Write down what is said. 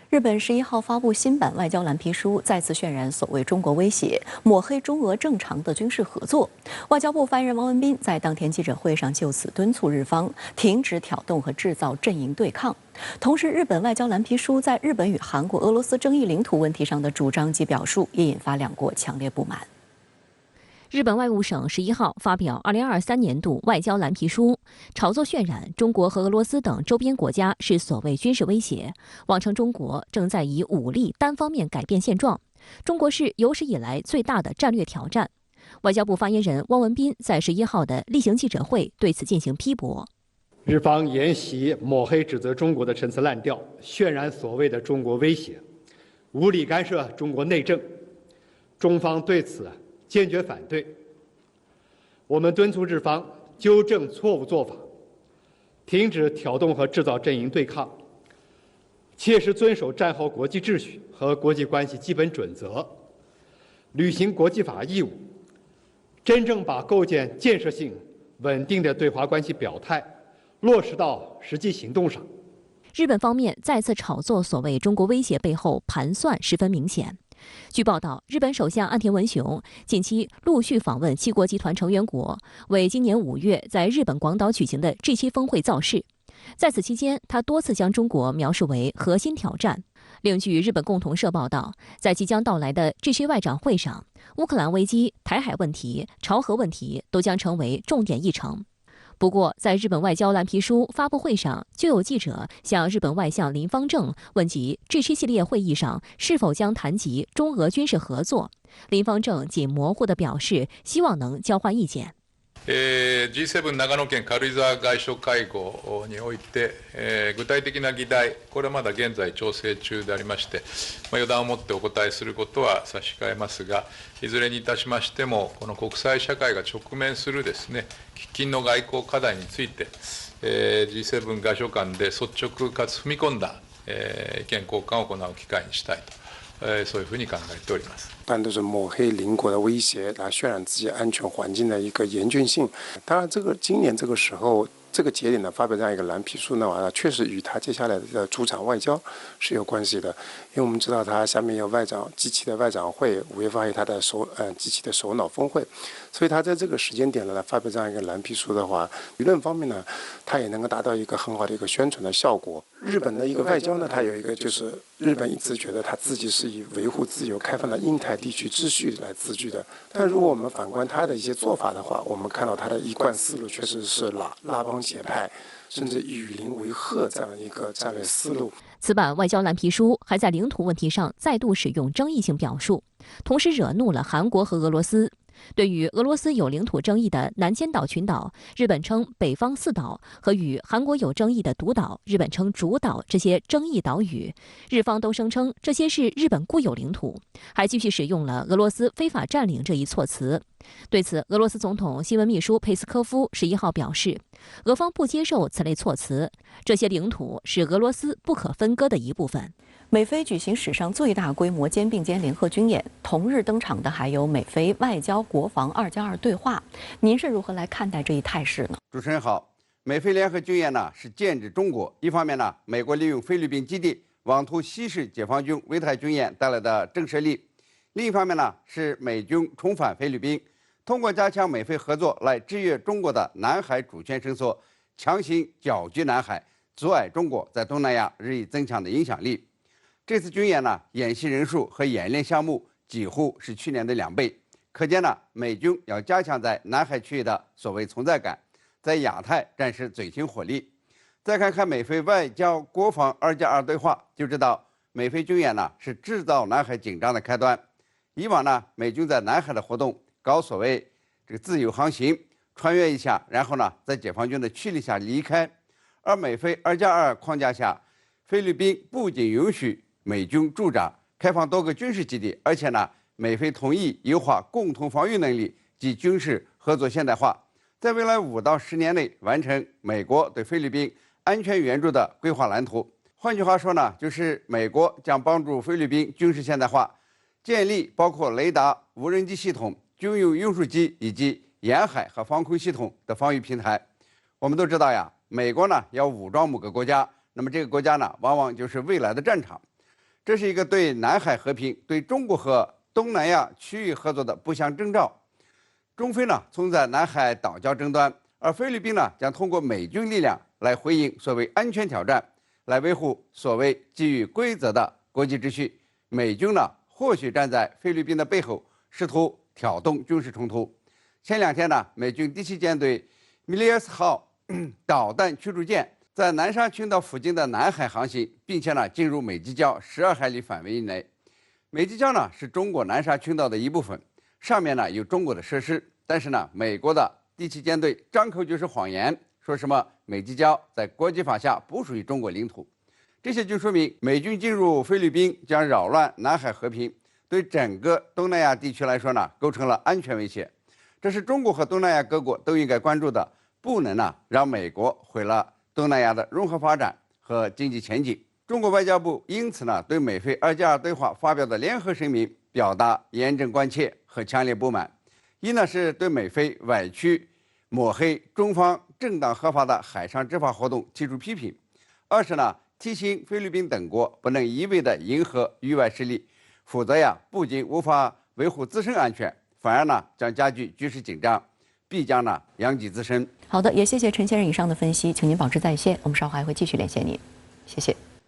日本11号发布新版外交蓝皮书，再次渲染所谓中国威胁，抹黑中俄正常的军事合作。外交部发言人汪文斌在当天记者会上就此敦促日方停止挑动和制造阵营对抗。同时，日本外交蓝皮书在日本与韩国、俄罗斯争议领土问题上的主张及表述，也引发两国强烈不满。日本外务省11号发表2023年度外交蓝皮书，炒作渲染中国和俄罗斯等周边国家是所谓军事威胁，妄称中国正在以武力单方面改变现状，中国是有史以来最大的战略挑战。外交部发言人汪文斌在11号的例行记者会对此进行批驳。日方沿袭抹黑指责中国的陈词滥调，渲染所谓的中国威胁，无理干涉中国内政，中方对此坚决反对。我们敦促日方纠正错误做法，停止挑动和制造阵营对抗，切实遵守战后国际秩序和国际关系基本准则，履行国际法义务，真正把构建建设性、稳定的对华关系表态落实到实际行动上。日本方面再次炒作所谓中国威胁背后盘算十分明显。据报道，日本首相岸田文雄近期陆续访问七国集团成员国，为今年5月在日本广岛举行的 G7 峰会造势。在此期间，他多次将中国描述为核心挑战。另据日本共同社报道，在即将到来的 G7 外长会上，乌克兰危机、台海问题、朝核问题都将成为重点议程。不过，在日本外交蓝皮书发布会上，就有记者向日本外相林芳正问及 G7 系列会议上是否将谈及中俄军事合作。林芳正仅模糊地表示，希望能交换意见。G7 長野県軽井沢外相会合において、具体的な議題、これはまだ現在調整中でありまして、予断を持ってお答えすることは差し控えますが、いずれにいたしましても、この国際社会が直面するですね、喫緊の外交課題について、G7 外相間で率直かつ踏み込んだ、意見交換を行う機会にしたいと。そういうふうに考えております。一般都是抹黑邻国的威胁，来渲染自己安全环境的一个严峻性。当然，今年这个时候，这个节点呢，发表这样一个蓝皮书呢，确实与他接下来的主场外交是有关系的。因为我们知道他下面有G7的外长会，5月发有他的G7的首脑峰会，所以他在这个时间点呢发表这样一个蓝皮书的话，舆论方面呢，他也能够达到一个很好的一个宣传的效果。日本的一个外交呢，它有一个就是日本一直觉得他自己是以维护自由开放的印太地区秩序来自居的，但如果我们反观他的一些做法的话，我们看到他的一贯思路确实是拉帮结派，甚至以邻为壑这样的一个战略思路。此版外交蓝皮书还在领土问题上再度使用争议性表述，同时惹怒了韩国和俄罗斯。对于俄罗斯有领土争议的南千岛群岛，日本称北方四岛，和与韩国有争议的独岛，日本称主岛这些争议岛屿，日方都声称这些是日本固有领土，还继续使用了俄罗斯非法占领这一措辞。对此，俄罗斯总统新闻秘书佩斯科夫11号表示，俄方不接受此类措辞，这些领土是俄罗斯不可分割的一部分。美菲举行史上最大规模肩并肩联合军演，同日登场的还有美菲外交国防2+2对话。您是如何来看待这一态势呢？主持人好，美菲联合军演呢是剑指中国。一方面呢，美国利用菲律宾基地妄图稀释解放军围台军演带来的震慑力；另一方面呢，是美军重返菲律宾，通过加强美菲合作来制约中国的南海主权伸缩，强行搅局南海，阻碍中国在东南亚日益增强的影响力。这次军演呢，演习人数和演练项目几乎是去年的2倍，可见呢，美军要加强在南海区域的所谓存在感，在亚太展示最新火力。再看看美菲外交国防2+2对话，就知道美菲军演呢是制造南海紧张的开端。以往呢，美军在南海的活动搞所谓自由航行，穿越一下，然后呢，在解放军的驱力下离开。而美菲2+2框架下，菲律宾不仅允许美军驻扎，开放多个军事基地，而且呢，美菲同意优化共同防御能力及军事合作现代化，在未来5到10年内完成美国对菲律宾安全援助的规划蓝图。换句话说呢，就是美国将帮助菲律宾军事现代化，建立包括雷达、无人机系统、军用运输机以及沿海和防空系统的防御平台。我们都知道呀，美国呢要武装某个国家，那么这个国家呢，往往就是未来的战场。这是一个对南海和平、对中国和东南亚区域合作的不祥征兆。中非呢存在南海岛礁争端，而菲律宾呢将通过美军力量来回应所谓安全挑战，来维护所谓基于规则的国际秩序。美军呢或许站在菲律宾的背后，试图挑动军事冲突。前2天呢，美军第7舰队米利亚斯号导弹驱逐舰在南沙群岛附近的南海航行，并且呢进入美济礁12海里范围以内。美济礁呢是中国南沙群岛的一部分，上面呢有中国的设施，但是呢，美国的第7舰队张口就是谎言，说什么美济礁在国际法下不属于中国领土。这些就说明美军进入菲律宾将扰乱南海和平，对整个东南亚地区来说呢，构成了安全威胁。这是中国和东南亚各国都应该关注的，不能让美国毁了东南亚的融合发展和经济前景。中国外交部因此呢，对美菲2+2对话发表的联合声明表达严正关切和强烈不满。一呢是对美菲歪曲、抹黑中方正当合法的海上执法活动提出批评；二是呢提醒菲律宾等国不能一味的迎合域外势力，否则不仅无法维护自身安全，反而呢将加剧局势紧张，必将呢殃及自身。好的，也谢谢陈先生以上的分析，请您保持在线，我们稍后还会继续连线您，谢谢。